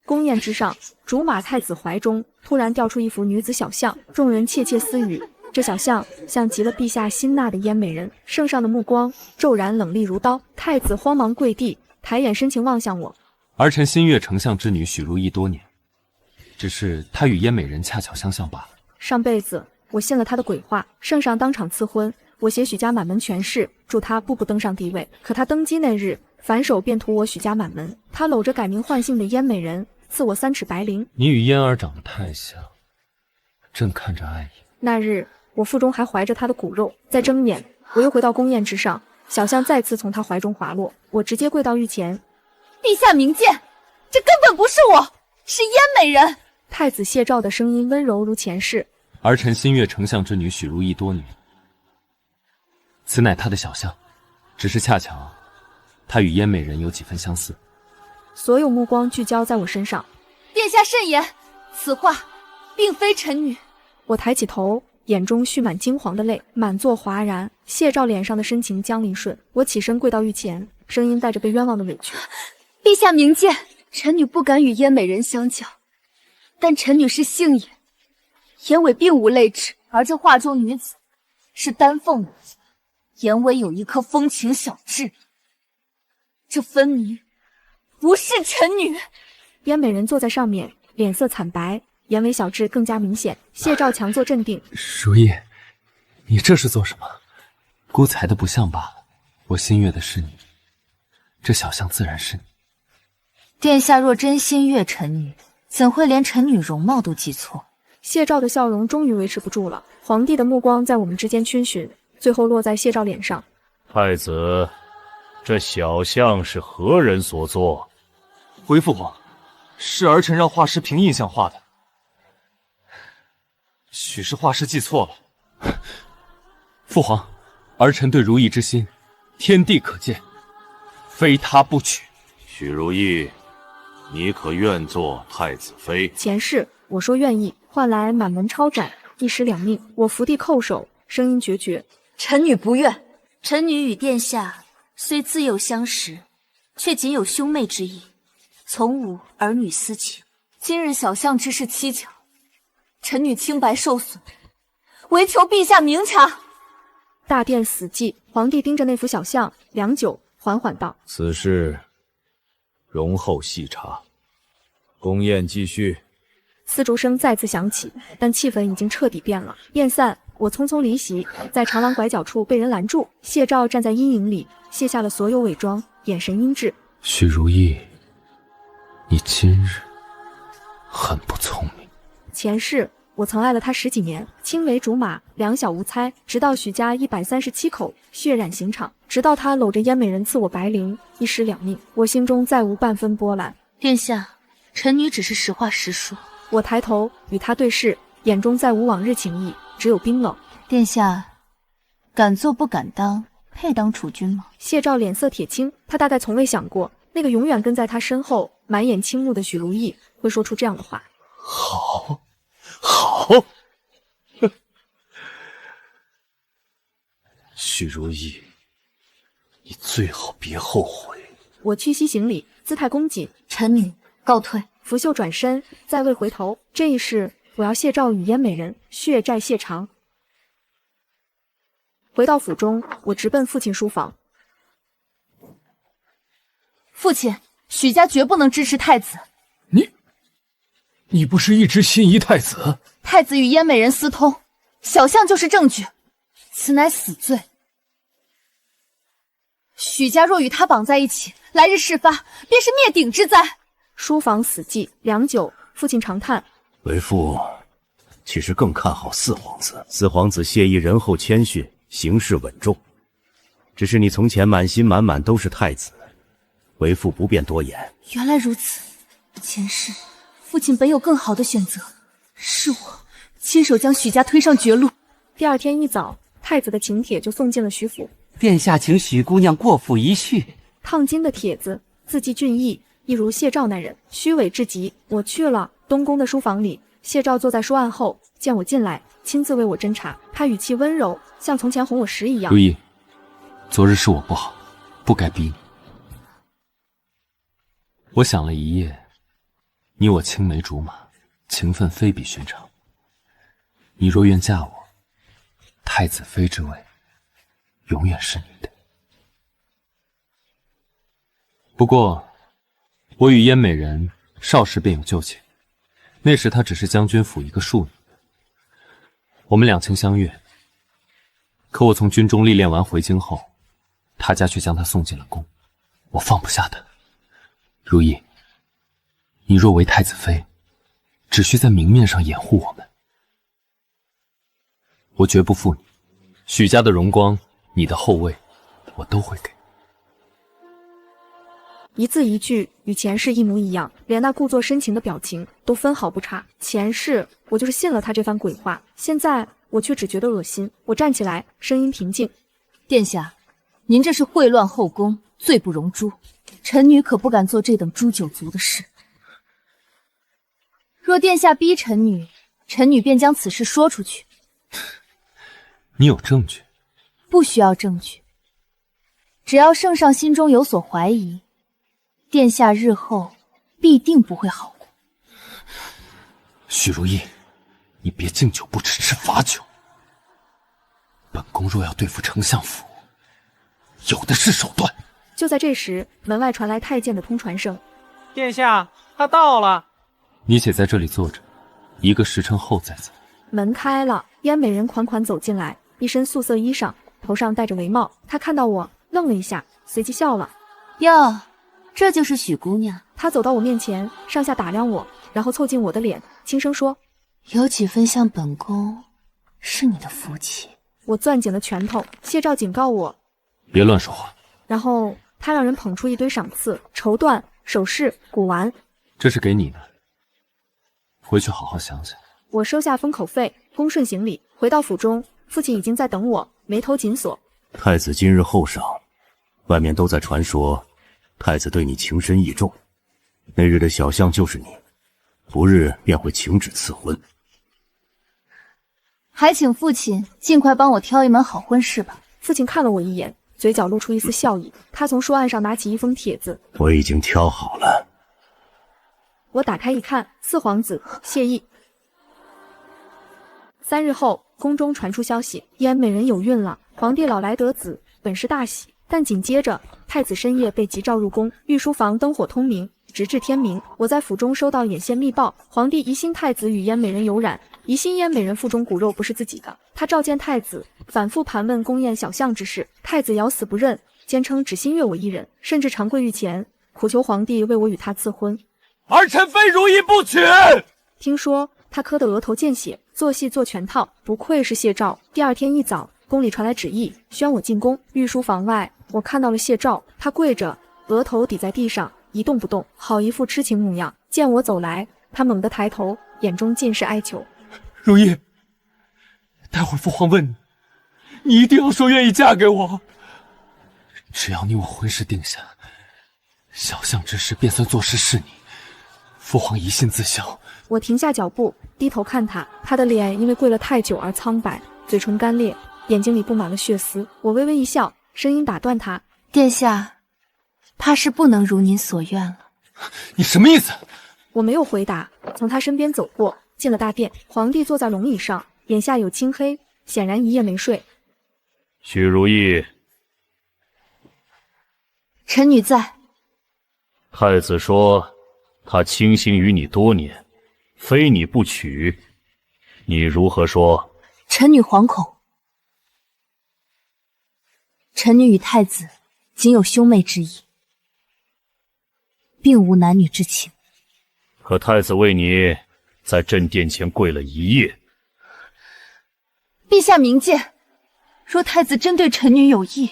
宫宴之上，竹马太子怀中突然掉出一幅女子小像，众人窃窃私语。这小像像极了陛下新纳的燕美人，圣上的目光骤然冷厉如刀。太子慌忙跪地，抬眼深情望向我。儿臣新月丞相之女许如意多年，只是她与燕美人恰巧相像罢了。上辈子我信了他的鬼话，圣上当场赐婚，我携许家满门权势，助他步步登上帝位。可他登基那日，反手便屠我许家满门。他搂着改名换姓的燕美人，赐我3尺白绫。你与燕儿长得太像，朕看着碍眼。那日我腹中还怀着他的骨肉，在睁眼，我又回到宫宴之上，小象再次从他怀中滑落，我直接跪到御前。陛下明鉴，这根本不是我，是燕美人。太子谢诏的声音温柔如前世。儿臣新月丞相之女许如意多年，此乃她的小象，只是恰巧她与燕美人有几分相似。所有目光聚焦在我身上。殿下慎言，此话并非臣女。我抬起头，眼中蓄满金黄的泪，满座哗然。谢诏脸上的深情将临顺，我起身跪到御前，声音带着被冤枉的委屈。陛下明鉴，臣女不敢与燕美人相较，但臣女是幸也，燕尾并无泪痣，而这画中女子是丹凤舞，燕尾有一颗风情小痣，这分明不是臣女。燕美人坐在上面，脸色惨白，眼尾小痣更加明显。谢诏强作镇定。如意，你这是做什么？孤才的不像罢了，我心悦的是你，这小象自然是你。殿下若真心悦臣女，怎会连臣女容貌都记错？谢诏的笑容终于维持不住了，皇帝的目光在我们之间逡巡，最后落在谢诏脸上。太子，这小象是何人所作？回父皇，是儿臣让画师凭印象画的，许是画师记错了。父皇，儿臣对如意之心，天地可见，非他不娶。许如意，你可愿做太子妃？前世我说愿意，换来满门抄斩，一尸两命。我伏地叩首，声音决绝：臣女不愿。臣女与殿下虽自幼相识，却仅有兄妹之意，从无儿女私情。今日小象之事蹊跷，臣女清白受损，唯求陛下明察。大殿死寂，皇帝盯着那幅小象良久，缓缓道：此事容后细查。宫宴继续。丝竹声再次响起，但气氛已经彻底变了。宴散，我匆匆离席，在长廊拐角处被人拦住。谢诏站在阴影里，卸下了所有伪装，眼神阴鸷。许如意，你今日很不聪明。前世我曾爱了他10几年，亲为竹马，两小无猜，直到许家137口血染刑场，直到他搂着燕美人赐我白绫，一尸两命，我心中再无半分波澜。殿下，臣女只是实话实说。我抬头与他对视，眼中再无往日情谊，只有冰冷。殿下，敢做不敢当，配当储君吗？谢诏脸色铁青，他大概从未想过，那个永远跟在他身后满眼倾慕的许如意会说出这样的话。好，好。许如意，你最好别后悔。我屈膝行礼，姿态恭谨。臣女告退。拂袖转身，再未回头。这一世，我要谢诏与燕美人血债血偿。回到府中，我直奔父亲书房。父亲，许家绝不能支持太子。你不是一直心仪太子？太子与燕美人私通，小象就是证据，此乃死罪。许家若与他绑在一起，来日事发，便是灭顶之灾。书房死寂良久，父亲长叹：为父其实更看好四皇子。四皇子谢毅仁厚谦逊，行事稳重，只是你从前满心满满都是太子，为父不便多言。原来如此，前世父亲本有更好的选择，是我亲手将许家推上绝路。第二天一早，太子的请帖就送进了许府。殿下请许姑娘过府一叙。烫金的帖子，字迹俊逸，一如谢诏那人，虚伪至极。我去了东宫的书房里，谢诏坐在书案后，见我进来，亲自为我侦查。他语气温柔，像从前哄我时一样。如意，昨日是我不好，不该逼你。我想了一夜，你我青梅竹马，情分非比寻常。你若愿嫁我，太子妃之位永远是你的。不过，我与燕美人少时便有旧情，那时她只是将军府一个庶女。我们两情相悦，可我从军中历练完回京后，他家却将她送进了宫，我放不下她。如意，你若为太子妃，只需在明面上掩护我们，我绝不负你。许家的荣光，你的后位，我都会给。一字一句与前世一模一样，连那故作深情的表情都分毫不差。前世我就是信了他这番鬼话，现在我却只觉得恶心。我站起来，声音平静：“殿下，您这是秽乱后宫，罪不容诛。臣女可不敢做这等诛九族的事。若殿下逼臣女，臣女便将此事说出去。”你有证据？不需要证据，只要圣上心中有所怀疑，殿下日后必定不会好过。许如意，你别敬酒不吃吃罚酒。本宫若要对付丞相府，有的是手段。就在这时，门外传来太监的通传声：“殿下，他到了。”你且在这里坐着，一个时辰后再走。门开了，燕美人款款走进来，一身素色衣裳，头上戴着帷帽。她看到我，愣了一下，随即笑了：“哟，这就是许姑娘。”她走到我面前，上下打量我，然后凑近我的脸，轻声说：“有几分像本宫，是你的福气。”我攥紧了拳头，谢诏警告我别乱说话。然后他让人捧出一堆赏赐、绸缎、首饰、古玩。这是给你的，回去好好想想。我收下封口费，恭顺行礼，回到府中，父亲已经在等我，眉头紧锁。太子今日后赏，外面都在传说太子对你情深意重，那日的小象就是你，不日便会请旨赐婚。还请父亲尽快帮我挑一门好婚事吧。父亲看了我一眼，嘴角露出一丝笑意。他从书案上拿起一封帖子，我已经挑好了。我打开一看，四皇子谢意。3日后，宫中传出消息，燕美人有孕了，皇帝老来得子，本是大喜。但紧接着，太子深夜被急召入宫，御书房灯火通明，直至天明。我在府中收到眼线密报，皇帝疑心太子与燕美人有染，疑心燕美人腹中骨肉不是自己的。他召见太子，反复盘问宫宴小象之事。太子咬死不认，坚称只心悦我一人，甚至长跪御前，苦求皇帝为我与他赐婚。儿臣非如意不娶。听说他磕得额头见血，做戏做全套，不愧是谢诏。第二天一早，宫里传来旨意，宣我进宫。御书房外，我看到了谢诏，他跪着，额头抵在地上，一动不动，好一副痴情模样。见我走来，他猛地抬头，眼中尽是哀求。如意，待会儿父皇问你，你一定要说愿意嫁给我。只要你我婚事定下，小象之事便算作是是你，父皇一信自消。我停下脚步，低头看他，他的脸因为跪了太久而苍白，嘴唇干裂，眼睛里布满了血丝。我微微一笑，声音打断他：“殿下，怕是不能如您所愿了。”你什么意思？我没有回答，从他身边走过，进了大殿。皇帝坐在龙椅上，眼下有青黑，显然一夜没睡。许如意，臣女在。太子说他倾心于你多年，非你不娶，你如何说？臣女惶恐。臣女与太子仅有兄妹之谊，并无男女之情。可太子为你在朕殿前跪了一夜。陛下明鉴，若太子真对臣女有意，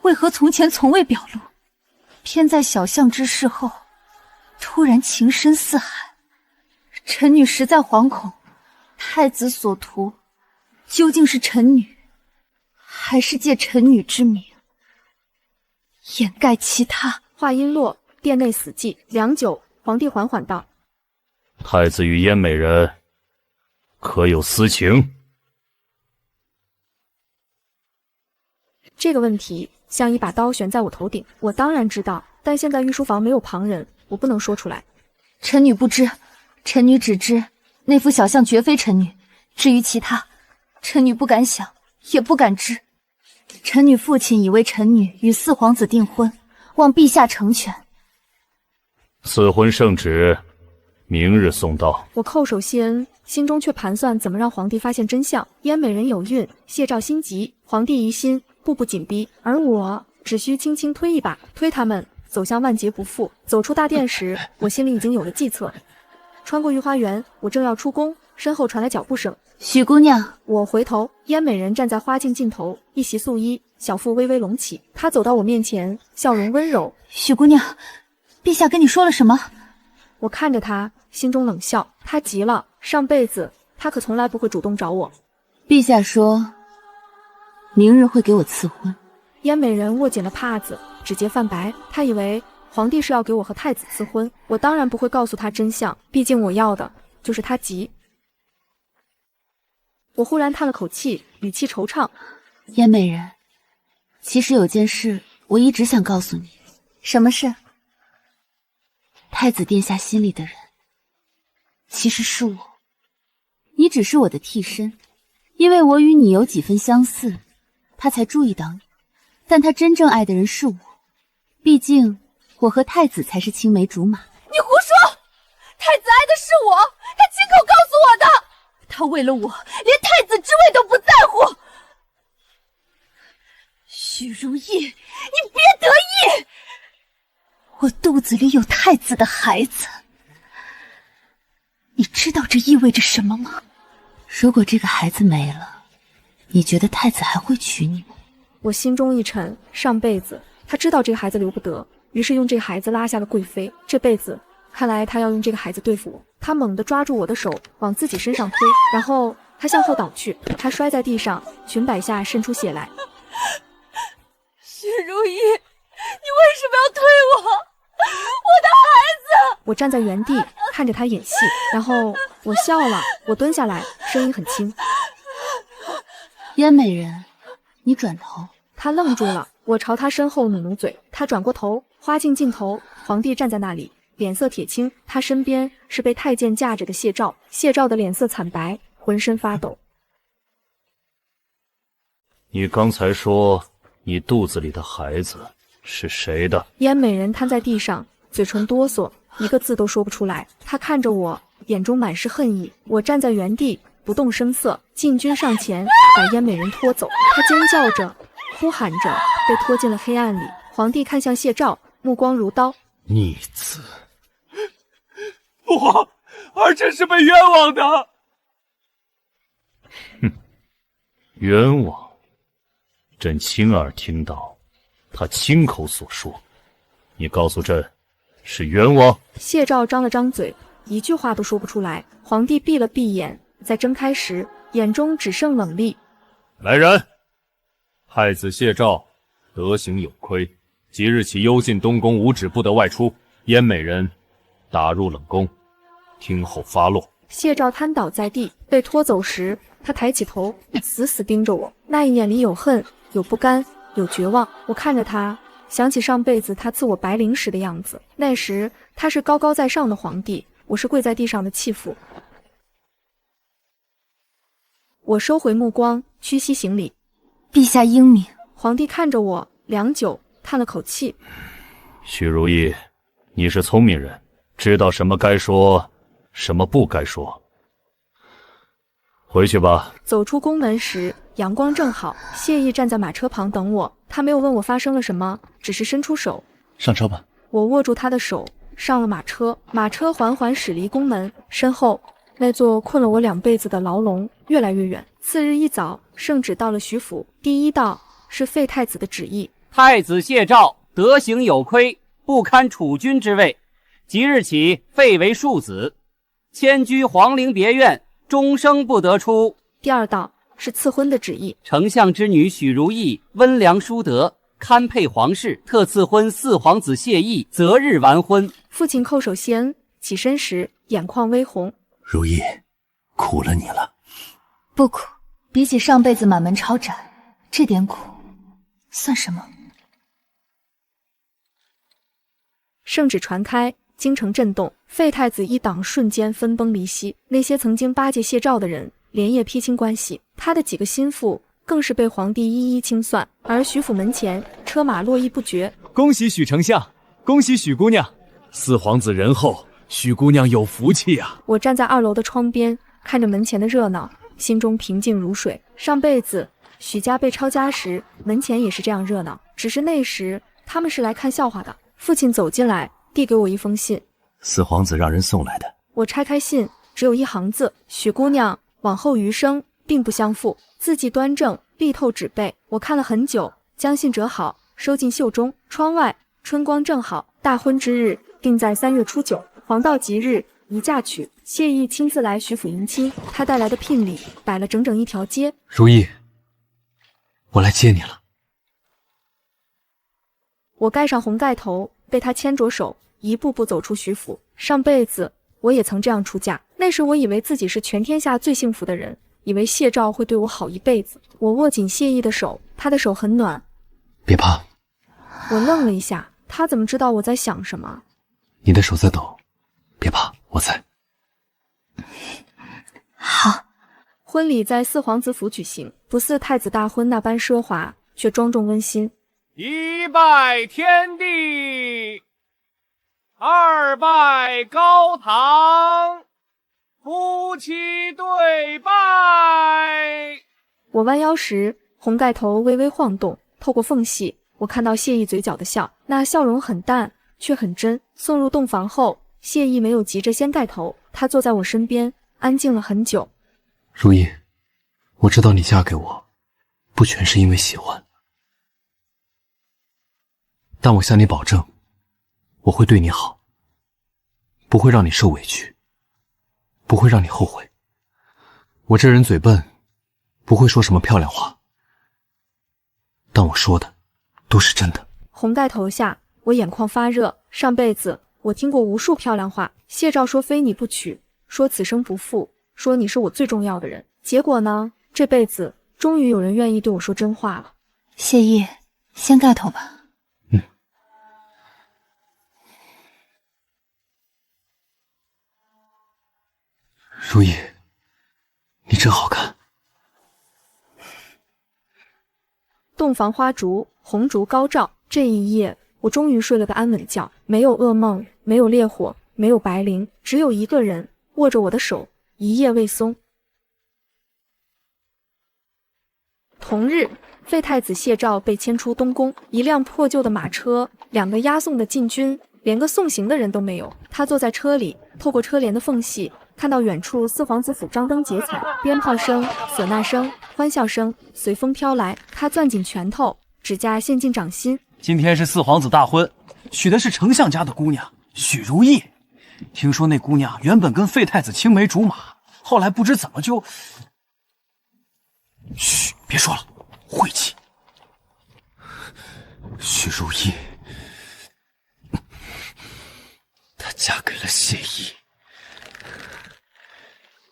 为何从前从未表露，偏在小象之事后突然情深似海？臣女实在惶恐，太子所图究竟是臣女，还是借臣女之名掩盖其他？话音落，殿内死寂良久。皇帝缓缓道：“太子与燕美人可有私情？”这个问题像一把刀悬在我头顶。我当然知道，但现在御书房没有旁人，我不能说出来。臣女不知，臣女只知那幅小像绝非臣女，至于其他，臣女不敢想，也不敢知。臣女父亲已为臣女与四皇子订婚，望陛下成全。赐婚圣旨，明日送到。我叩首谢恩，心中却盘算怎么让皇帝发现真相。燕美人有孕，谢兆心急，皇帝疑心，步步紧逼，而我只需轻轻推一把，推他们走向万劫不复。走出大殿时，我心里已经有了计策。穿过御花园，我正要出宫，身后传来脚步声。许姑娘，我回头，燕美人站在花径尽头，一袭素衣，小腹微微隆起。她走到我面前，笑容温柔。许姑娘，陛下跟你说了什么？我看着她，心中冷笑。她急了，上辈子她可从来不会主动找我。陛下说，明日会给我赐婚。燕美人握紧了帕子，指节泛白。她以为皇帝是要给我和太子赐婚，我当然不会告诉她真相，毕竟我要的就是她急。我忽然叹了口气，语气惆怅。燕美人，其实有件事我一直想告诉你。什么事？太子殿下心里的人，其实是我。你只是我的替身，因为我与你有几分相似，他才注意到你。但他真正爱的人是我，毕竟我和太子才是青梅竹马。你胡说！太子爱的是我，他亲口告诉我的。他为了我，连太子之位都不在乎。许如意，你别得意！我肚子里有太子的孩子，你知道这意味着什么吗？如果这个孩子没了，你觉得太子还会娶你吗？我心中一沉，上辈子他知道这个孩子留不得，于是用这个孩子拉下了贵妃。这辈子看来他要用这个孩子对付我。他猛地抓住我的手往自己身上推，然后他向后倒去，他摔在地上，裙摆下渗出血来。许如意，你为什么要推我？我的孩子！我站在原地看着他演戏，然后我笑了。我蹲下来，声音很轻。燕美人，你转头。他愣住了，我朝他身后努努嘴，他转过头，花径尽头，皇帝站在那里，脸色铁青，他身边是被太监架着的谢兆，谢兆的脸色惨白，浑身发抖。你刚才说你肚子里的孩子是谁的？燕美人瘫在地上，嘴唇哆嗦，一个字都说不出来。她看着我，眼中满是恨意。我站在原地不动声色，禁军上前把燕美人拖走。她尖叫着，呼喊着，被拖进了黑暗里。皇帝看向谢兆，目光如刀。逆子！父皇，儿臣是被冤枉的。哼，冤枉！朕亲耳听到，他亲口所说。你告诉朕，是冤枉？谢兆张了张嘴，一句话都说不出来。皇帝闭了闭眼，在睁开时，眼中只剩冷厉。来人！太子谢兆德行有亏，即日起幽禁东宫，无旨不得外出。燕美人打入冷宫，听候发落。谢兆瘫倒在地，被拖走时，他抬起头，死死盯着我，那一眼里有恨，有不甘，有绝望。我看着他，想起上辈子他赐我白绫时的样子，那时他是高高在上的皇帝，我是跪在地上的弃妇。我收回目光，屈膝行礼。陛下英明。皇帝看着我良久，叹了口气。许如意，你是聪明人，知道什么该说，什么不该说。回去吧。走出宫门时，阳光正好，谢意站在马车旁等我。他没有问我发生了什么，只是伸出手。上车吧。我握住他的手，上了马车。马车缓缓驶离宫门，身后那座困了我2辈子的牢笼越来越远。次日一早，圣旨到了徐府，第一道是废太子的旨意。太子谢兆德行有亏，不堪储君之位，即日起废为庶子，迁居皇陵别院，终生不得出。第二道是赐婚的旨意。丞相之女许如意温良淑德，堪配皇室，特赐婚四皇子谢意，择日完婚。父亲叩首谢恩，起身时眼眶微红。如意，苦了你了。不苦，比起上辈子满门抄斩，这点苦算什么？圣旨传开，京城震动，废太子一党瞬间分崩离析。那些曾经巴结谢赵的人，连夜撇清关系。他的几个心腹更是被皇帝一一清算。而徐府门前车马络绎不绝。恭喜许丞相，恭喜许姑娘，四皇子仁厚，许姑娘有福气啊！我站在2楼的窗边，看着门前的热闹，心中平静如水。上辈子许家被抄家时，门前也是这样热闹，只是那时他们是来看笑话的。父亲走进来，递给我一封信，四皇子让人送来的。我拆开信，只有一行字：许姑娘往后余生并不相负。字迹端正，力透纸背。我看了很久，将信折好，收进袖中。窗外春光正好，大婚之日定在3月初9，黄道吉日，宜嫁娶。谢意亲自来徐府迎亲，他带来的聘礼摆了整整一条街。如意，我来接你了。我盖上红盖头，被他牵着手，一步步走出徐府。上辈子我也曾这样出嫁，那时我以为自己是全天下最幸福的人，以为谢兆会对我好一辈子。我握紧谢意的手，他的手很暖。别怕。我愣了一下，他怎么知道我在想什么？你的手在抖，别怕，我在。好。婚礼在四皇子府举行，不似太子大婚那般奢华，却庄重温馨。一拜天地，二拜高堂，夫妻对拜。我弯腰时，红盖头微微晃动，透过缝隙，我看到谢意嘴角的笑，那笑容很淡，却很真。送入洞房后，谢意没有急着掀盖头，她坐在我身边，安静了很久。如意，我知道你嫁给我，不全是因为喜欢。但我向你保证，我会对你好，不会让你受委屈，不会让你后悔。我这人嘴笨，不会说什么漂亮话，但我说的都是真的。红盖头下，我眼眶发热。上辈子我听过无数漂亮话，谢兆说非你不娶，说此生不负，说你是我最重要的人。结果呢，这辈子终于有人愿意对我说真话了。谢意，掀盖头吧。如意，你真好看。洞房花烛，红烛高照，这一夜我终于睡了个安稳觉，没有噩梦，没有烈火，没有白灵，只有一个人握着我的手，一夜未松。同日，废太子谢兆被迁出东宫，一辆破旧的马车，2个押送的禁军，连个送行的人都没有。他坐在车里，透过车帘的缝隙，看到远处四皇子府张灯结彩，鞭炮声、唢呐声、欢笑声随风飘来。他攥紧拳头，指甲陷进掌心。今天是四皇子大婚，许的是丞相家的姑娘许如意。听说那姑娘原本跟废太子青梅竹马，后来不知怎么就……嘘，别说了，晦气。许如意，她嫁给了谢意。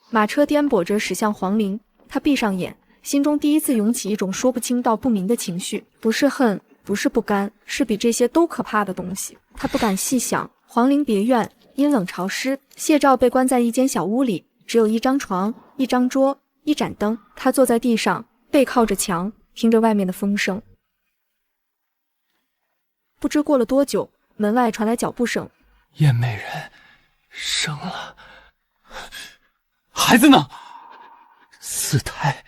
马车颠簸着驶向皇陵，他闭上眼，心中第一次涌起一种说不清道不明的情绪，不是恨，不是不甘，是比这些都可怕的东西。他不敢细想。皇陵别院阴冷潮湿，谢兆被关在一间小屋里，只有一张床、一张桌、一盏灯。他坐在地上，背靠着墙，听着外面的风声。不知过了多久，门外传来脚步声。燕美人生了。孩子呢？四太，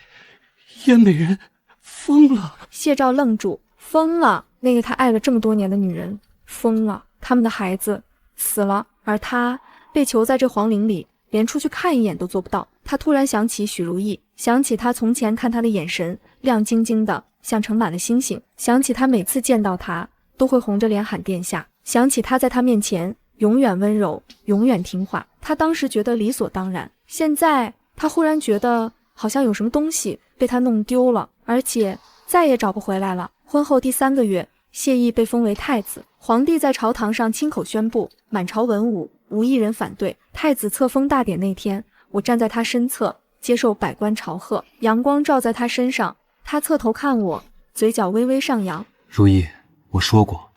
燕美人疯了。谢兆愣住，疯了？那个他爱了这么多年的女人疯了，他们的孩子死了，而他被囚在这皇陵里，连出去看一眼都做不到。他突然想起许如意，想起他从前看他的眼神亮晶晶的，像盛满了星星，想起他每次见到他都会红着脸喊殿下，想起他在他面前永远温柔，永远听话。他当时觉得理所当然，现在他忽然觉得好像有什么东西被他弄丢了，而且再也找不回来了。婚后第3个月，谢意被封为太子，皇帝在朝堂上亲口宣布，满朝文武无一人反对。太子册封大典那天，我站在他身侧，接受百官朝贺，阳光照在他身上，他侧头看我，嘴角微微上扬。如意，我说过，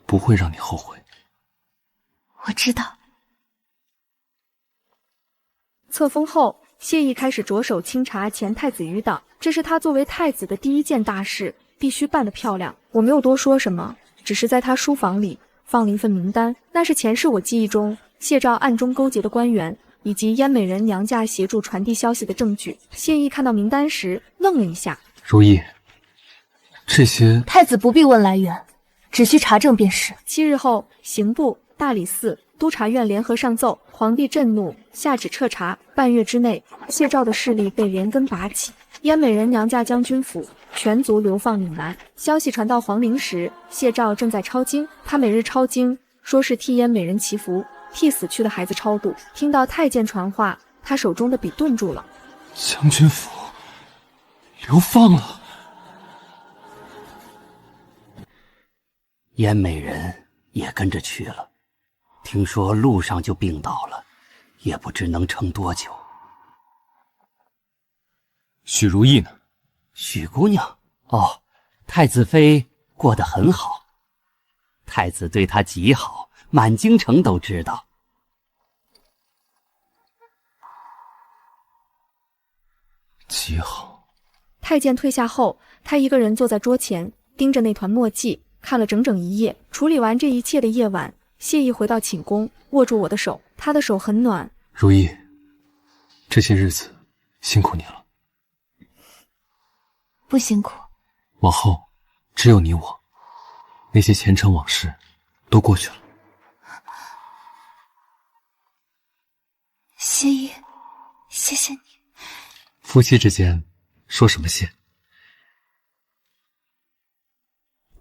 不会让你后悔。我知道。册封后，谢意开始着手清查前太子余党，这是他作为太子的第一件大事，必须办得漂亮。我没有多说什么，只是在他书房里放了一份名单，那是前世我记忆中谢兆暗中勾结的官员，以及燕美人娘家协助传递消息的证据。谢意看到名单时愣了一下。如意，这些太子不必问来源，只需查证便是。7日后，刑部、大理寺、督察院联合上奏，皇帝震怒，下旨彻查。半月之内，谢兆的势力被连根拔起，燕美人娘家将军府全族流放岭南。消息传到皇陵时，谢兆正在抄经，他每日抄经，说是替燕美人祈福，替死去的孩子超度。听到太监传话，他手中的笔顿住了。将军府流放了。燕美人也跟着去了，听说路上就病倒了，也不知能撑多久。许如意呢？许姑娘，哦，太子妃过得很好，太子对她极好，满京城都知道。极好。太监退下后，他一个人坐在桌前，盯着那团墨迹，看了整整一夜。处理完这一切的夜晚，谢意回到寝宫，握住我的手，他的手很暖。如意，这些日子辛苦你了。不辛苦。往后只有你我，那些前尘往事都过去了。谢意，谢谢你。夫妻之间说什么谢？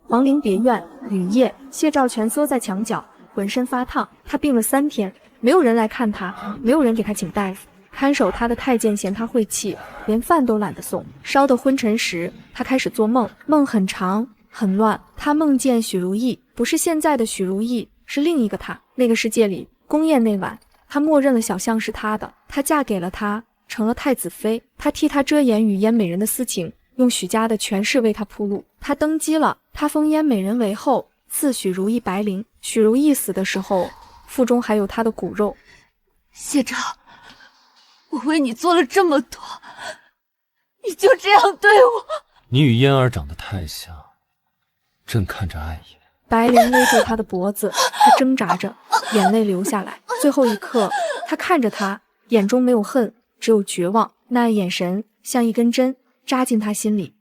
皇陵别院，雨夜，谢兆蜷缩在墙角，浑身发烫。他病了3天，没有人来看他，没有人给他请大夫。看守他的太监嫌他晦气，连饭都懒得送。烧得昏沉时，他开始做梦，梦很长很乱。他梦见许如意，不是现在的许如意，是另一个他。那个世界里，宫宴那晚，他默认了小象是他的，他嫁给了他，成了太子妃。他替他遮掩与燕美人的私情，用许家的权势为他铺路。他登基了，他封燕美人为后，赐许如意白绫。许如意死的时候，腹中还有他的骨肉。谢兆，我为你做了这么多，你就这样对我？你与嫣儿长得太像，朕看着碍眼。白绫勒住他的脖子，他挣扎着，眼泪流下来。最后一刻，他看着他，眼中没有恨，只有绝望。那眼神像一根针扎进他心里。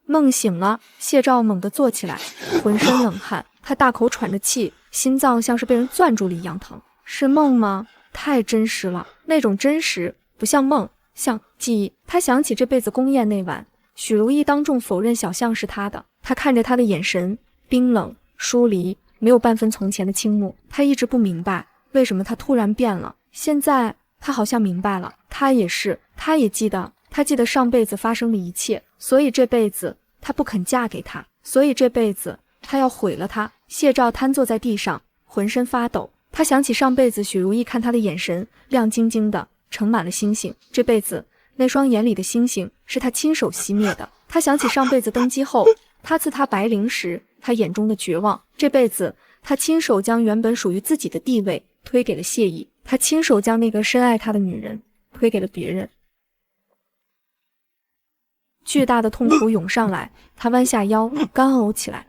梦醒了，谢兆猛地坐起来，浑身冷汗，他大口喘着气，心脏像是被人攥住了一样疼。是梦吗？太真实了，那种真实不像梦，像记忆。他想起这辈子宫宴那晚，许如意当众否认小象是他的，他看着他的眼神冰冷疏离，没有半分从前的倾慕。他一直不明白为什么他突然变了，现在他好像明白了。他也是，他也记得，他记得上辈子发生的一切，所以这辈子他不肯嫁给他，所以这辈子他要毁了他。谢兆瘫坐在地上，浑身发抖。他想起上辈子许如意看他的眼神亮晶晶的，盛满了星星。这辈子那双眼里的星星是他亲手熄灭的。他想起上辈子登基后，他赐他白绫时，他眼中的绝望。这辈子他亲手将原本属于自己的地位推给了谢意，他亲手将那个深爱他的女人推给了别人。巨大的痛苦涌上来，他弯下腰，干呕起来。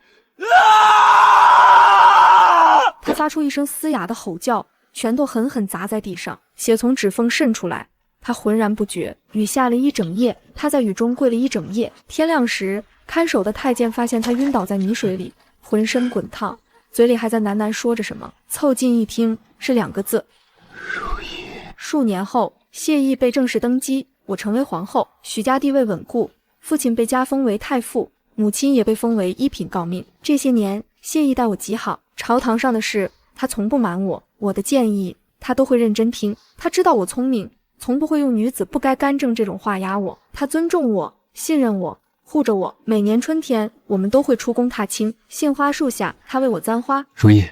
他发出一声嘶哑的吼叫，拳头狠狠砸在地上，血从指缝渗出来。他浑然不觉，雨下了一整夜，他在雨中跪了一整夜。天亮时，看守的太监发现他晕倒在泥水里，浑身滚烫，嘴里还在喃喃说着什么。凑近一听，是2个字：如意。数年后，谢意被正式登基，我成为皇后，许家地位稳固，父亲被加封为太傅，母亲也被封为一品诰命。这些年，谢意待我极好，朝堂上的事他从不瞒我，我的建议他都会认真听。他知道我聪明，从不会用女子不该干政这种话压我。他尊重我，信任我，护着我。每年春天，我们都会出宫踏青，杏花树下，他为我簪花。如意，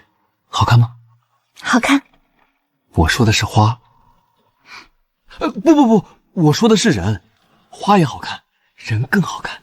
好看吗？好看。我说的是花。不，我说的是人，花也好看，人更好看。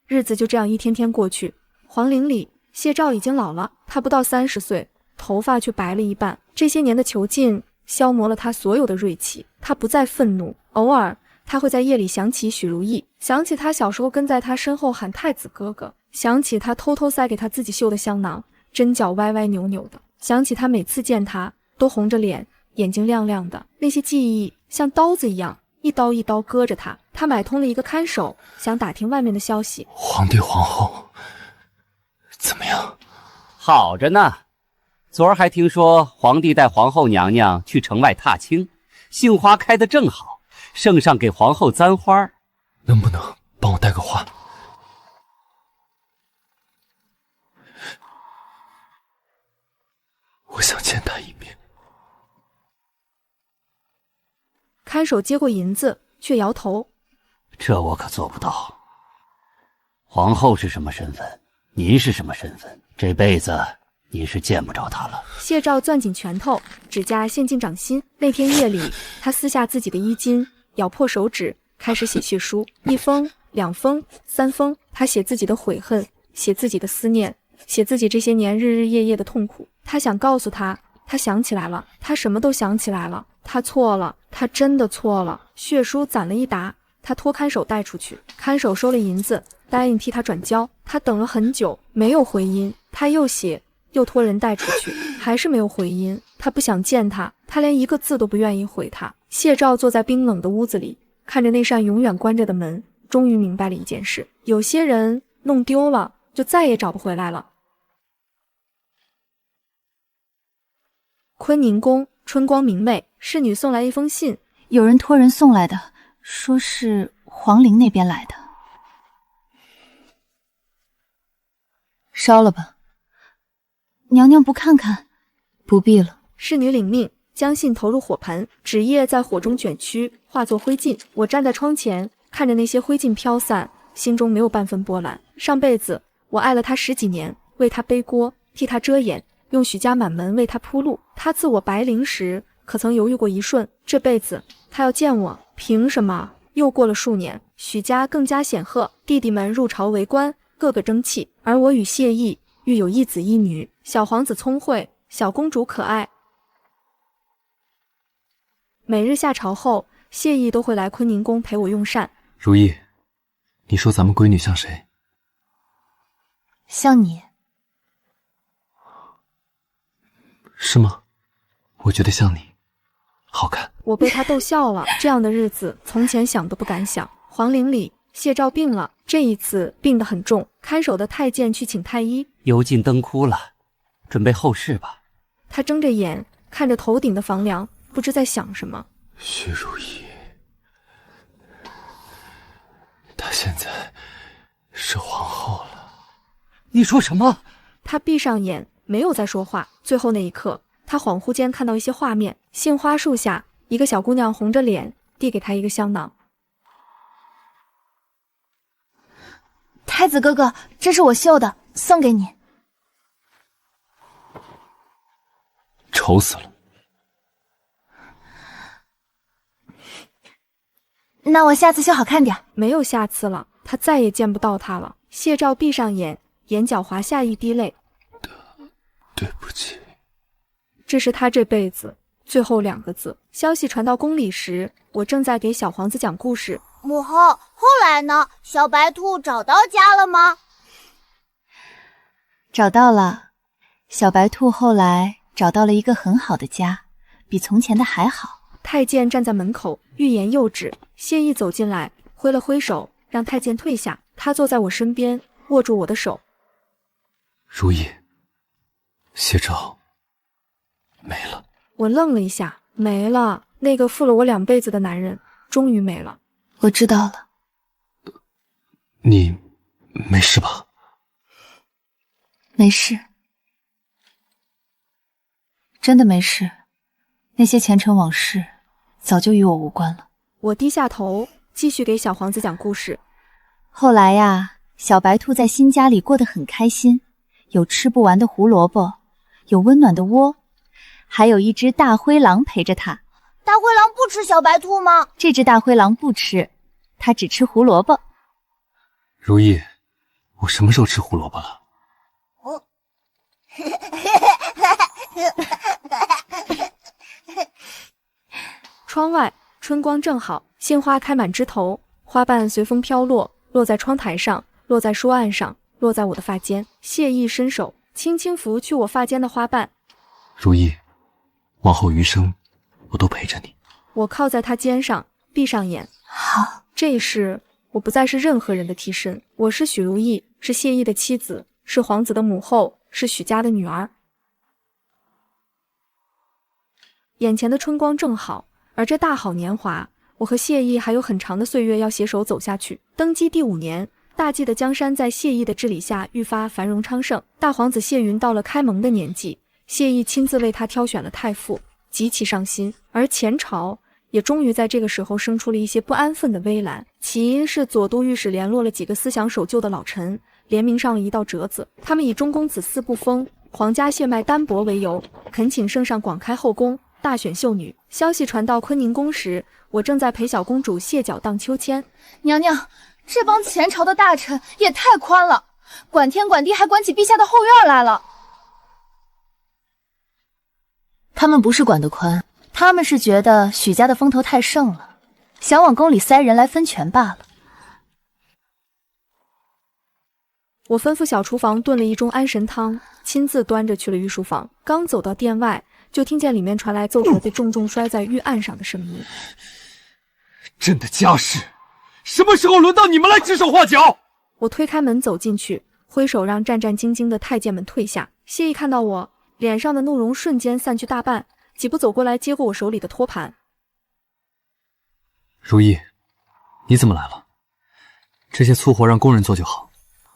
日子就这样一天天过去，皇陵里谢兆已经老了，他不到30岁，头发却白了一半。这些年的囚禁消磨了他所有的锐气，他不再愤怒。偶尔他会在夜里想起许如意，想起他小时候跟在他身后喊太子哥哥，想起他偷偷塞给他自己绣的香囊，针脚歪歪扭扭的，想起他每次见他都红着脸，眼睛亮亮的。那些记忆像刀子一样，一刀一刀割着他。他买通了一个看守，想打听外面的消息。皇帝皇后怎么样？好着呢。昨儿还听说皇帝带皇后娘娘去城外踏青，杏花开得正好，圣上给皇后簪花。能不能帮我带个花？我想见她一面。看守接过银子，却摇头：这我可做不到。皇后是什么身份？您是什么身份？这辈子您是见不着她了。谢兆攥紧拳头，指甲陷进掌心。那天夜里，他撕下自己的衣襟，咬破手指，开始写血书。1封、2封、3封，他写自己的悔恨，写自己的思念，写自己这些年日日夜夜的痛苦。他想告诉他，他想起来了，他什么都想起来了。他错了，他真的错了。血书攒了一沓，他托看守带出去。看守收了银子，答应替他转交。他等了很久，没有回音。他又写，又托人带出去，还是没有回音。他不想见他，他连一个字都不愿意回他。谢兆坐在冰冷的屋子里，看着那扇永远关着的门，终于明白了一件事：有些人弄丢了，就再也找不回来了。坤宁宫，春光明媚，侍女送来一封信，有人托人送来的，说是皇陵那边来的。烧了吧。娘娘不看看？不必了。侍女领命，将信投入火盆，纸页在火中卷曲，化作灰烬。我站在窗前，看着那些灰烬飘散，心中没有半分波澜。上辈子我爱了他10几年，为他背锅，替他遮掩，用许家满门为他铺路。他赐我白绫时，可曾犹豫过一瞬？这辈子他要见我，凭什么？又过了数年，许家更加显赫，弟弟们入朝为官，个个争气，而我与谢意育有1子1女。小皇子聪慧，小公主可爱。每日下朝后，谢意都会来坤宁宫陪我用膳。如意，你说咱们闺女像谁？像你。是吗？我觉得像你，好看。我被他逗笑了。这样的日子，从前想都不敢想。皇陵里，谢兆病了，这一次病得很重。看守的太监去请太医，油尽灯枯了，准备后事吧。他睁着眼看着头顶的房梁，不知在想什么。许如意，她现在是皇后了。你说什么？他闭上眼，没有再说话。最后那一刻，他恍惚间看到一些画面：杏花树下，一个小姑娘红着脸递给他一个香囊。太子哥哥，这是我绣的，送给你。丑死了。那我下次绣好看点。没有下次了，他再也见不到他了。谢兆闭上眼，眼角滑下一滴泪。对不起。这是他这辈子最后2个字。消息传到宫里时，我正在给小皇子讲故事。母后，后来呢？小白兔找到家了吗？找到了。小白兔后来找到了一个很好的家，比从前的还好。太监站在门口，欲言又止。谢意走进来，挥了挥手，让太监退下。他坐在我身边，握住我的手。如意，谢兆没了。我愣了一下，没了。那个负了我2辈子的男人，终于没了。我知道了。你没事吧？没事，真的没事。那些前尘往事早就与我无关了。我低下头，继续给小皇子讲故事。后来呀，小白兔在新家里过得很开心，有吃不完的胡萝卜，有温暖的窝，还有一只大灰狼陪着它。大灰狼不吃小白兔吗？这只大灰狼不吃，它只吃胡萝卜。如意，我什么时候吃胡萝卜了？窗外春光正好，鲜花开满枝头，花瓣随风飘落，落在窗台上，落在书案上，落在我的发间。谢意伸手轻轻拂去我发间的花瓣。如意，往后余生我都陪着你。我靠在他肩上，闭上眼。好，这一世我不再是任何人的替身，我是许如意，是谢意的妻子，是皇子的母后，是许家的女儿。眼前的春光正好，而这大好年华，我和谢意还有很长的岁月要携手走下去。登基第5年，大计的江山在谢意的治理下愈发繁荣昌盛。大皇子谢云到了开蒙的年纪，谢意亲自为他挑选了太傅，极其上心。而前朝也终于在这个时候生出了一些不安分的微澜，起因是左都御史联络了几个思想守旧的老臣，联名上了一道折子，他们以中公子嗣不封、皇家血脉单薄为由，恳请圣上广开后宫，大选秀女。消息传到坤宁宫时，我正在陪小公主卸脚荡秋千。娘娘，这帮前朝的大臣也太宽了，管天管地还管起陛下的后院来了。他们不是管得宽，他们是觉得许家的风头太盛了，想往宫里塞人来分权罢了。我吩咐小厨房炖了一盅安神汤，亲自端着去了御书房。刚走到殿外，就听见里面传来奏折被重重摔在御案上的声音。朕的家事，什么时候轮到你们来指手画脚？我推开门走进去，挥手让战战兢兢的太监们退下。谢意看到我，脸上的怒容瞬间散去大半，几步走过来接过我手里的托盘。如意，你怎么来了？这些粗活让工人做就好。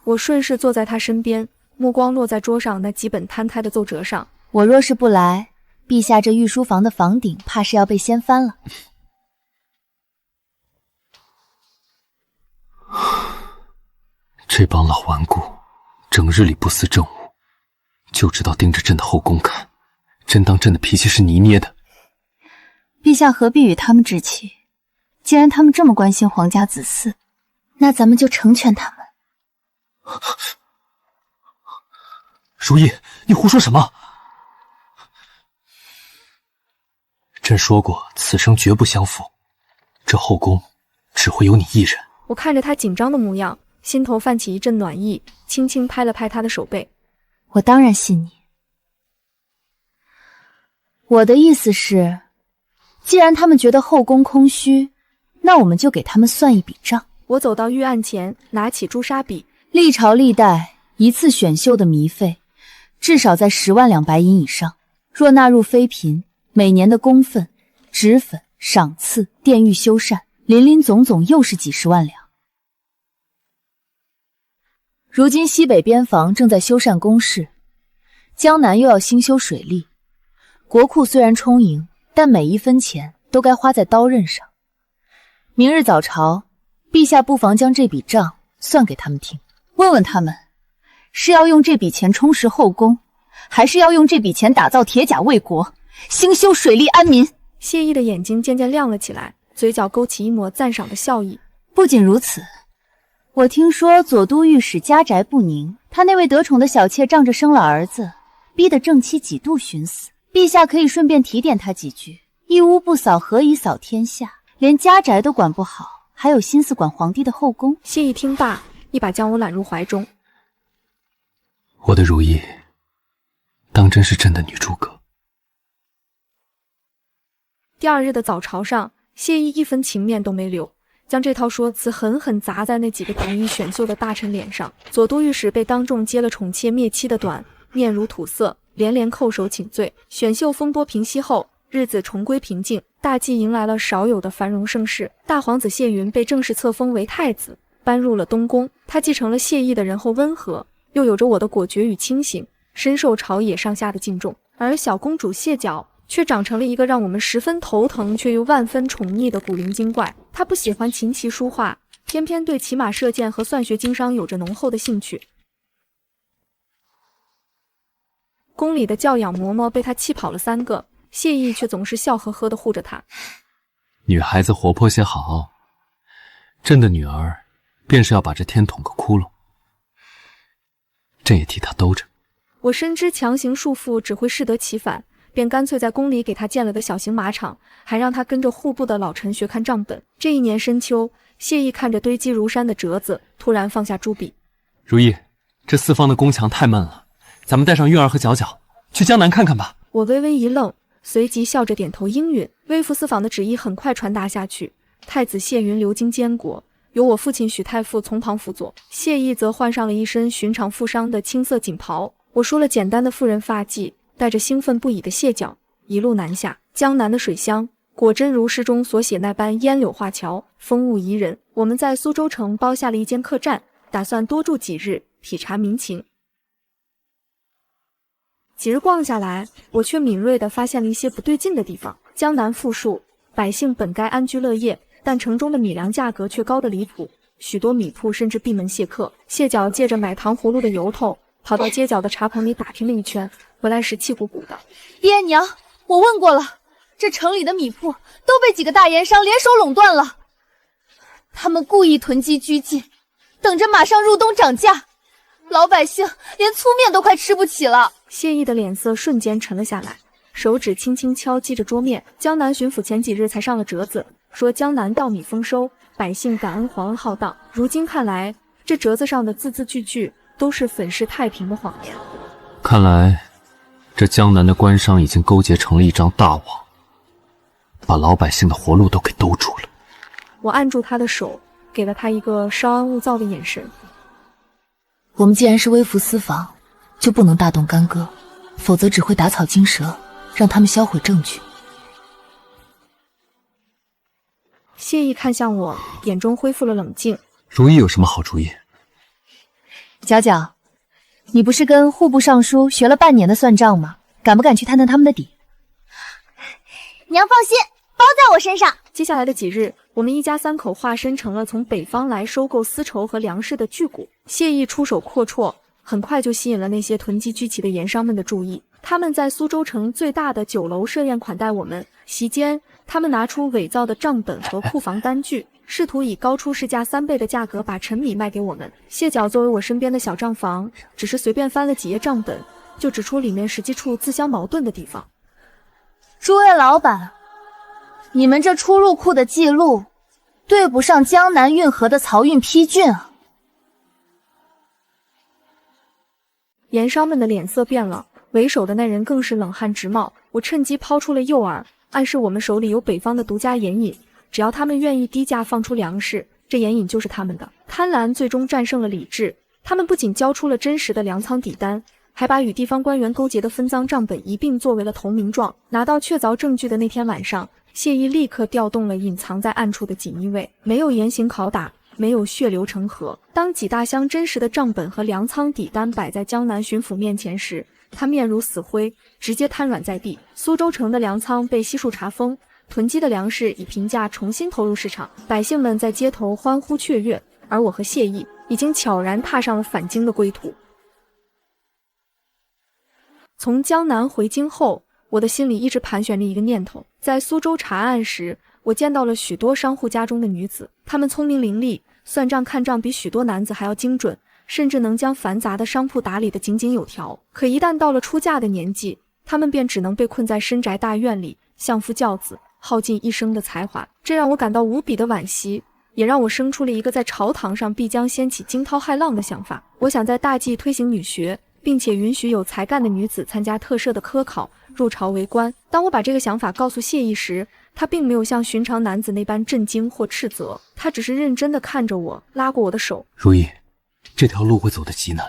我顺势坐在他身边，目光落在桌上那几本摊开的奏折上。我若是不来，陛下这御书房的房顶怕是要被掀翻了。这帮老顽固，整日里不思政务，就知道盯着朕的后宫看，真当朕的脾气是泥捏的。陛下何必与他们置气？既然他们这么关心皇家子嗣，那咱们就成全他们。如意，你胡说什么？朕说过，此生绝不相负，这后宫只会有你一人。我看着他紧张的模样，心头泛起一阵暖意，轻轻拍了拍他的手背。我当然信你。我的意思是，既然他们觉得后宫空虚，那我们就给他们算一笔账。我走到御案前，拿起朱砂笔。历朝历代一次选秀的糜费，至少在10万两白银以上。若纳入妃嫔，每年的宫分、脂粉、赏赐、殿御修缮，林林总总又是几10万两。如今西北边防正在修缮工事，江南又要兴修水利，国库虽然充盈，但每一分钱都该花在刀刃上。明日早朝，陛下不妨将这笔账算给他们听，问问他们，是要用这笔钱充实后宫，还是要用这笔钱打造铁甲卫国，兴修水利安民？谢意的眼睛渐渐亮了起来，嘴角勾起一抹赞赏的笑意。不仅如此，我听说左都御史家宅不宁，他那位得宠的小妾仗着生了儿子，逼得正妻几度寻死。陛下可以顺便提点他几句，一屋不扫何以扫天下？连家宅都管不好，还有心思管皇帝的后宫？谢意听罢，一把将我揽入怀中。我的如意，当真是朕的女诸葛。第2日的早朝上，谢意一分情面都没留，将这套说辞狠狠砸在那几个敢于选秀的大臣脸上。左都御史被当众揭了宠妾灭妻的短，面如土色，连连叩首请罪。选秀风波平息后，日子重归平静，大计迎来了少有的繁荣盛世。大皇子谢云被正式册封为太子，搬入了东宫。他继承了谢意的仁厚温和，又有着我的果决与清醒，深受朝野上下的敬重。而小公主谢角却长成了一个让我们十分头疼却又万分宠溺的古灵精怪。她不喜欢琴棋书画，偏偏对骑马射箭和算学经商有着浓厚的兴趣。宫里的教养嬷嬷被她气跑了3个，谢意却总是笑呵呵地护着她。女孩子活泼些好，朕的女儿便是要把这天捅个窟窿，朕也替她兜着。我深知强行束缚只会适得其反，便干脆在宫里给他建了个小型马场，还让他跟着户部的老臣学看账本。这一年深秋，谢意看着堆积如山的折子，突然放下朱笔。如意，这四方的宫墙太闷了，咱们带上韵儿和角角去江南看看吧。我微微一愣，随即笑着点头应允。微服私访的旨意很快传达下去，太子谢云流经监国，由我父亲许太傅从旁辅佐，谢意则换上了一身寻常富商的青色锦袍。我梳了简单的妇人发髻，带着兴奋不已的谢脚，一路南下。江南的水乡果真如诗中所写那般烟柳画桥，风物宜人。我们在苏州城包下了一间客栈，打算多住几日，体察民情。几日逛下来，我却敏锐地发现了一些不对劲的地方。江南富庶，百姓本该安居乐业，但城中的米粮价格却高得离谱，许多米铺甚至闭门谢客。谢脚借着买糖葫芦的由头，跑到街角的茶棚里打听了一圈，回来时气鼓鼓的。爹娘，我问过了，这城里的米铺都被几个大盐商联手垄断了，他们故意囤积居进，等着马上入冬涨价，老百姓连粗面都快吃不起了。谢意的脸色瞬间沉了下来，手指轻轻敲击着桌面。江南巡抚前几日才上了折子，说江南稻米丰收，百姓感恩皇恩浩荡。如今看来，这折子上的字字句句都是粉饰太平的谎言。看来这江南的官商已经勾结成了一张大网，把老百姓的活路都给兜住了。我按住他的手，给了他一个稍安勿躁的眼神。我们既然是微服私访，就不能大动干戈，否则只会打草惊蛇，让他们销毁证据。谢意看向我，眼中恢复了冷静。如意有什么好主意？角角，你不是跟户部尚书学了半年的算账吗？敢不敢去探探他们的底？娘放心，包在我身上。接下来的几日，我们一家三口化身成了从北方来收购丝绸和粮食的巨贾。谢意出手阔绰，很快就吸引了那些囤积居奇的盐商们的注意。他们在苏州城最大的酒楼设宴款待我们，席间他们拿出伪造的账本和库房单据，试图以高出市价3倍的价格把陈米卖给我们。谢角作为我身边的小账房，只是随便翻了几页账本，就指出里面实际处自相矛盾的地方。诸位老板，你们这出入库的记录对不上江南运河的漕运批卷啊！盐商们的脸色变了，为首的那人更是冷汗直冒。我趁机抛出了诱饵，暗示我们手里有北方的独家盐引，只要他们愿意低价放出粮食，这盐引就是他们的。贪婪最终战胜了理智，他们不仅交出了真实的粮仓底单，还把与地方官员勾结的分赃账本一并作为了投名状。拿到确凿证据的那天晚上，谢意立刻调动了隐藏在暗处的锦衣卫，没有严刑拷打，没有血流成河。当几大箱真实的账本和粮仓底单摆在江南巡抚面前时，他面如死灰，直接瘫软在地。苏州城的粮仓被悉数查封，囤积的粮食以平价重新投入市场，百姓们在街头欢呼雀跃，而我和谢意已经悄然踏上了返京的归途。从江南回京后，我的心里一直盘旋着一个念头。在苏州查案时，我见到了许多商户家中的女子，她们聪明伶俐，算账看账比许多男子还要精准，甚至能将繁杂的商铺打理得井井有条。可一旦到了出嫁的年纪，她们便只能被困在深宅大院里，相夫教子，耗尽一生的才华。这让我感到无比的惋惜，也让我生出了一个在朝堂上必将掀起惊涛骇浪的想法。我想在大计推行女学，并且允许有才干的女子参加特设的科考，入朝为官。当我把这个想法告诉谢意时，他并没有像寻常男子那般震惊或斥责，他只是认真地看着我，拉过我的手。如意，这条路会走得极难，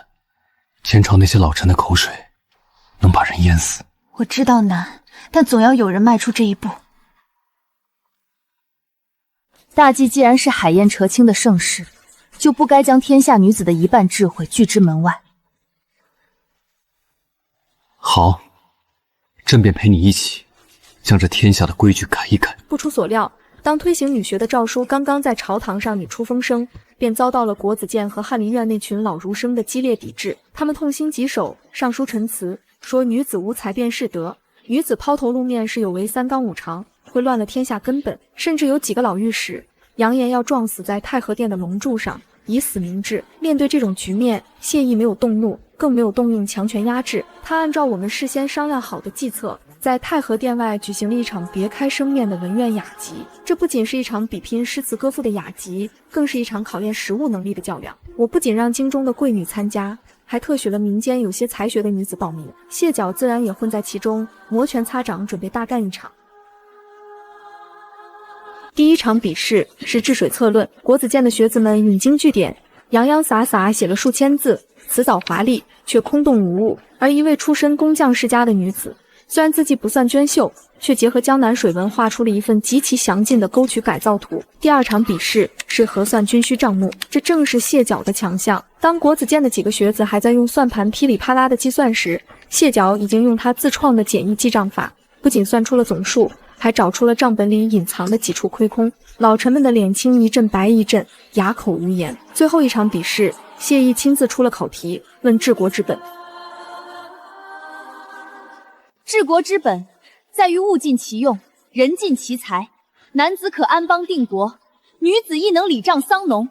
前朝那些老臣的口水能把人淹死。我知道难，但总要有人迈出这一步。大计既然是海晏哲清的盛世，就不该将天下女子的一半智慧拒之门外。好，朕便陪你一起将这天下的规矩改一改。不出所料，当推行女学的诏书刚刚在朝堂上拟出风声，便遭到了国子监和翰林院那群老儒生的激烈抵制。他们痛心疾首，上书陈词，说女子无才便是德，女子抛头露面是有违三纲五常，会乱了天下根本。甚至有几个老御史扬言要撞死在太和殿的龙柱上，以死明志。面对这种局面，谢意没有动怒，更没有动用强权压制。他按照我们事先商量好的计策，在太和殿外举行了一场别开生面的文苑雅集。这不仅是一场比拼诗词歌赋的雅集，更是一场考验实务能力的较量。我不仅让京中的贵女参加，还特许了民间有些才学的女子报名，谢角自然也混在其中，摩拳擦掌，准备大干一场。第一场比试是治水策论，国子监的学子们引经据典，洋洋洒洒写了数千字，辞藻华丽，却空洞无物。而一位出身工匠世家的女子，虽然字迹不算娟秀，却结合江南水文画出了一份极其详尽的沟渠改造图。第二场比试是核算军需账目，这正是谢角的强项。当国子监的几个学子还在用算盘噼里啪啦的计算时，谢角已经用他自创的简易记账法，不仅算出了总数，还找出了账本里隐藏的几处亏空。老臣们的脸青一阵白一阵，哑口无言。最后一场比试，谢毅亲自出了考题，问治国之本。治国之本，在于物尽其用，人尽其才。男子可安邦定国，女子亦能礼仗丧农。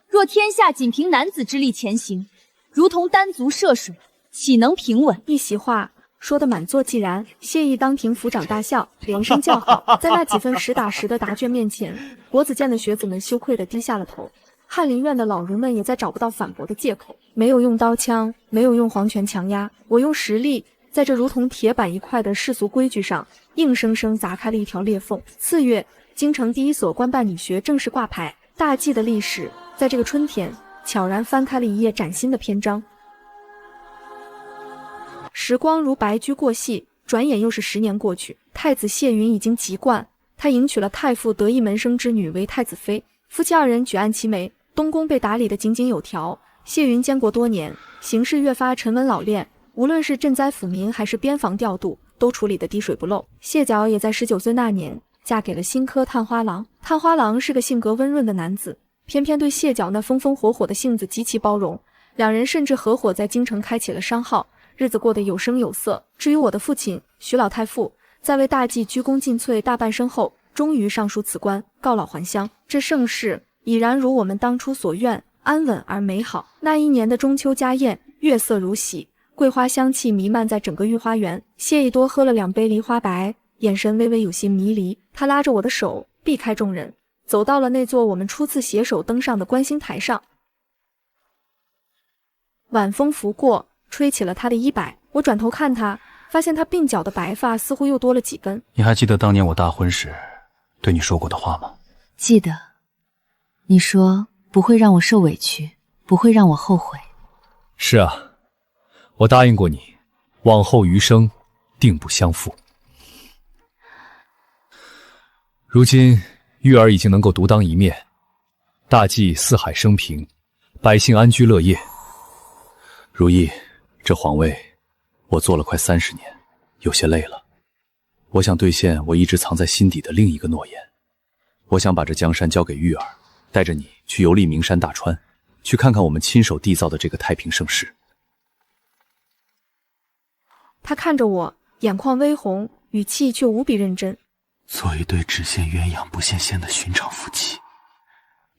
若天下仅凭男子之力前行，如同单足涉水，岂能平稳？一席话说得满座寂然，谢毅当庭抚掌大笑，连声叫好。在那几份实打实的答卷面前，国子监的学子们羞愧地低下了头。翰林院的老儒们也在找不到反驳的借口。没有用刀枪，没有用皇权强压，我用实力，在这如同铁板一块的世俗规矩上，硬生生砸开了一条裂缝。次月，京城第一所官办女学正式挂牌，大计的历史在这个春天悄然翻开了一页崭新的篇章。时光如白驹过隙，转眼又是10年过去。太子谢云已经及冠，他迎娶了太傅得意门生之女为太子妃，夫妻二人举案齐眉，东宫被打理得井井有条。谢云监国多年，行事越发沉稳老练，无论是赈灾抚民还是边防调度，都处理得滴水不漏。谢角也在19岁那年嫁给了新科探花郎。探花郎是个性格温润的男子，偏偏对谢角那风风火火的性子极其包容，两人甚至合伙在京城开启了商号，日子过得有声有色。至于我的父亲徐老太傅，在为大计鞠躬尽瘁大半生后，终于上书辞官，告老还乡。这盛世已然如我们当初所愿，安稳而美好。那一年的中秋家宴，月色如洗，桂花香气弥漫在整个御花园。谢毅多喝了2杯梨花白，眼神微微有些迷离。他拉着我的手，避开众人，走到了那座我们初次携手登上的观星台上。晚风拂过，吹起了他的衣摆。我转头看他，发现他鬓角的白发似乎又多了几根。你还记得当年我大婚时对你说过的话吗？记得，你说不会让我受委屈，不会让我后悔。是啊，我答应过你，往后余生定不相负。如今玉儿已经能够独当一面，大计四海升平，百姓安居乐业。如意，这皇位我做了快30年，有些累了。我想兑现我一直藏在心底的另一个诺言，我想把这江山交给玉儿，带着你去游历名山大川，去看看我们亲手缔造的这个太平盛世。他看着我，眼眶微红，语气却无比认真。做一对只羡鸳鸯不羡仙的寻常夫妻，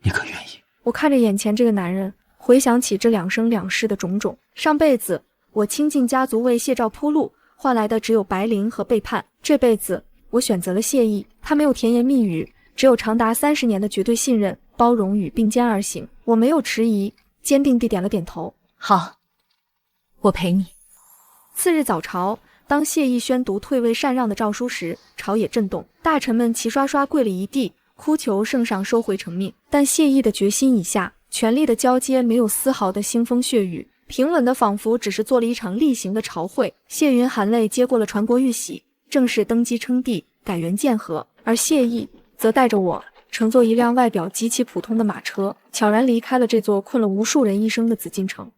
你可愿意？我看着眼前这个男人，回想起这2生2世的种种。上辈子我倾尽家族为谢兆铺路，换来的只有白绫和背叛。这辈子我选择了谢毅，他没有甜言蜜语，只有长达30年的绝对信任、包容与并肩而行。我没有迟疑，坚定地点了点头。好，我陪你。次日早朝，当谢毅宣读退位禅让的诏书时，朝野震动，大臣们齐刷刷跪了一地，哭求圣上收回成命。但谢毅的决心已下，权力的交接没有丝毫的腥风血雨，平稳的仿佛只是做了一场例行的朝会。谢云含泪接过了传国玉玺，正式登基称帝，改元建和。而谢毅则带着我乘坐一辆外表极其普通的马车，悄然离开了这座困了无数人一生的紫禁城。